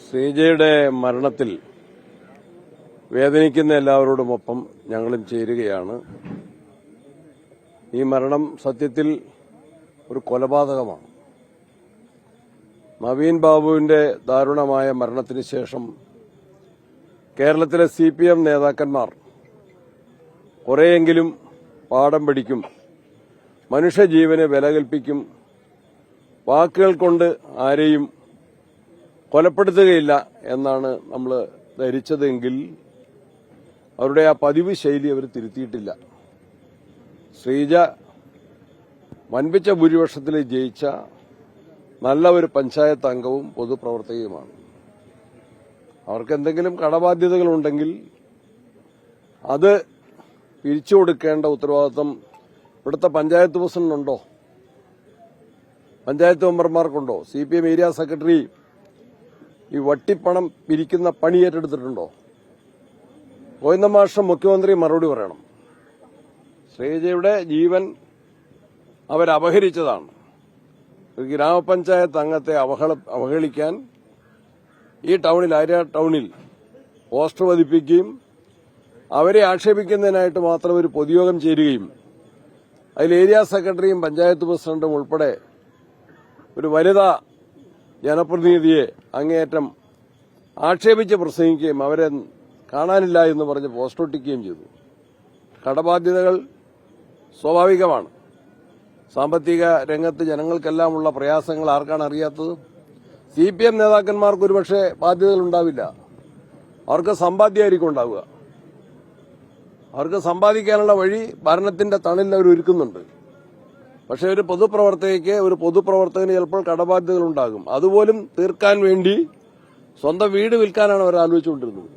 ശ്രീജയുടെ മരണത്തിൽ വേദനിക്കുന്ന എല്ലാവരോടുമൊപ്പം ഞങ്ങളും ചേരുകയാണ്. ഈ മരണം സത്യത്തിൽ ഒരു കൊലപാതകമാണ്. നവീൻ ബാബുവിന്റെ ദാരുണമായ മരണത്തിന് ശേഷം കേരളത്തിലെ CPM നേതാക്കന്മാർ കുറെയെങ്കിലും പാഠം പഠിക്കും, മനുഷ്യജീവന് വില കൽപ്പിക്കും, വാക്കുകൾ കൊണ്ട് ആരെയും കൊലപ്പെടുത്തുകയില്ല എന്നാണ് നമ്മൾ ധരിച്ചതെങ്കിൽ അവരുടെ ആ പതിവ് ശൈലി അവർ തിരുത്തിയിട്ടില്ല. ശ്രീജ വൻപിച്ച ഭൂരിപക്ഷത്തിൽ ജയിച്ച നല്ല ഒരു പഞ്ചായത്ത് അംഗവും പൊതുപ്രവർത്തകയുമാണ്. അവർക്ക് എന്തെങ്കിലും കടബാധ്യതകളുണ്ടെങ്കിൽ അത് പിരിച്ചു കൊടുക്കേണ്ട ഉത്തരവാദിത്വം ഇവിടുത്തെ പഞ്ചായത്ത് പ്രസിഡന്റിനുണ്ടോ? പഞ്ചായത്ത് മെമ്പർമാർക്കുണ്ടോ? CPM ഏരിയ സെക്രട്ടറി ഈ വട്ടിപ്പണം പിരിക്കുന്ന പണി ഏറ്റെടുത്തിട്ടുണ്ടോ? ഗോവിന്ദ മാഷ് മുഖ്യമന്ത്രി മറുപടി പറയണം. ശ്രീജയുടെ ജീവൻ അവരപഹരിച്ചതാണ്. ഒരു ഗ്രാമപഞ്ചായത്ത് അംഗത്തെ അവഹേളിക്കാൻ ഈ ടൌണിൽ, ആര്യ ടൌണിൽ പോസ്റ്റർ പതിപ്പിക്കുകയും അവരെ ആക്ഷേപിക്കുന്നതിനായിട്ട് മാത്രം ഒരു പൊതുയോഗം ചേരുകയും അതിൽ ഏരിയ സെക്രട്ടറിയും പഞ്ചായത്ത് പ്രസിഡന്റും ഉൾപ്പെടെ ഒരു വനിതാ ജനപ്രതിനിധിയെ അങ്ങേയറ്റം ആക്ഷേപിച്ച് പ്രസംഗിക്കുകയും അവരെ കാണാനില്ല എന്ന് പറഞ്ഞ് പോസ്റ്റർ ഒട്ടിക്കുകയും ചെയ്തു. കടബാധ്യതകൾ സ്വാഭാവികമാണ്. സാമ്പത്തിക രംഗത്ത് ജനങ്ങൾക്കെല്ലാമുള്ള പ്രയാസങ്ങൾ ആർക്കാണ് അറിയാത്തത്? CPM നേതാക്കന്മാർക്ക് ഒരുപക്ഷെ ബാധ്യതകളുണ്ടാവില്ല. അവർക്ക് സമ്പാദ്യമായിരിക്കും ഉണ്ടാവുക. അവർക്ക് സമ്പാദിക്കാനുള്ള വഴി ഭരണത്തിന്റെ തണലിൽ അവർ ഒരുക്കുന്നുണ്ട്. പക്ഷെ ഒരു പൊതുപ്രവർത്തകയ്ക്ക്, ഒരു പൊതുപ്രവർത്തകന് ചിലപ്പോൾ കടബാധ്യതകളുണ്ടാകും. അതുപോലും തീർക്കാൻ വേണ്ടി സ്വന്തം വീട് വിൽക്കാനാണ് അവർ ആലോചിച്ചുകൊണ്ടിരുന്നത്.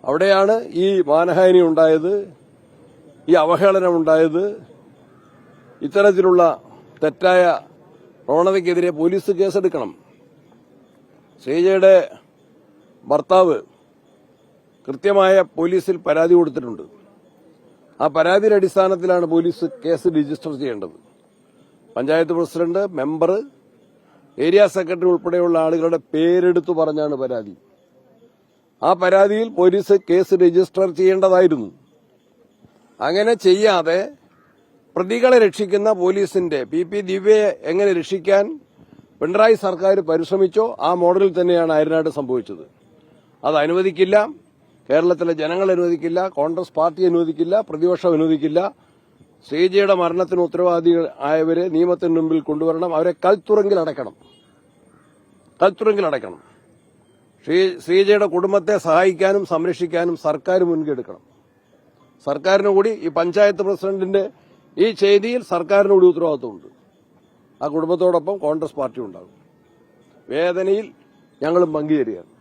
അവിടെയാണ് ഈ മാനഹാനി ഉണ്ടായത്, ഈ അവഹേളനം ഉണ്ടായത്. ഇത്തരത്തിലുള്ള തെറ്റായ പ്രവണതയ്ക്കെതിരെ പോലീസ് കേസെടുക്കണം. ശ്രീജയുടെ ഭർത്താവ് കൃത്യമായ പോലീസിൽ പരാതി കൊടുത്തിട്ടുണ്ട്. ആ പരാതിയുടെ അടിസ്ഥാനത്തിലാണ് പോലീസ് കേസ് രജിസ്റ്റർ ചെയ്യേണ്ടത്. Panchayat president, member, area secretary ഉൾപ്പെടെയുള്ള ആളുകളുടെ പേരെടുത്തു പറഞ്ഞാണ് പരാതി. ആ പരാതിയിൽ പോലീസ് കേസ് രജിസ്റ്റർ ചെയ്യേണ്ടതായിരുന്നു. അങ്ങനെ ചെയ്യാതെ പ്രതികളെ രക്ഷിക്കുന്ന പോലീസിന്റെ PP ദിവ്യയെ എങ്ങനെ രക്ഷിക്കാൻ പിണറായി സർക്കാർ പരിശ്രമിച്ചോ ആ മോഡലിൽ തന്നെയാണ് ആര്യനാട് സംഭവിച്ചത്. അത് അനുവദിക്കില്ല. കേരളത്തിലെ ജനങ്ങൾ അനുവദിക്കില്ല, കോൺഗ്രസ് പാർട്ടി അനുവദിക്കില്ല, പ്രതിപക്ഷം അനുവദിക്കില്ല. ശ്രീജയുടെ മരണത്തിന് ഉത്തരവാദിയായവരെ നിയമത്തിന് മുമ്പിൽ കൊണ്ടുവരണം. അവരെ കൽത്തുറങ്കിൽ അടയ്ക്കണം. ശ്രീജയുടെ കുടുംബത്തെ സഹായിക്കാനും സംരക്ഷിക്കാനും സർക്കാർ മുൻകൈയെടുക്കണം. സർക്കാരിന് കൂടി, ഈ പഞ്ചായത്ത് പ്രസിഡന്റിന്റെ ഈ ചെയ്തിയിൽ സർക്കാരിന് കൂടി ഉത്തരവാദിത്വമുണ്ട്. ആ കുടുംബത്തോടൊപ്പം കോൺഗ്രസ് പാർട്ടി ഉണ്ടാകും. വേദനയിൽ ഞങ്ങളും പങ്കുചേരുകയാണ്.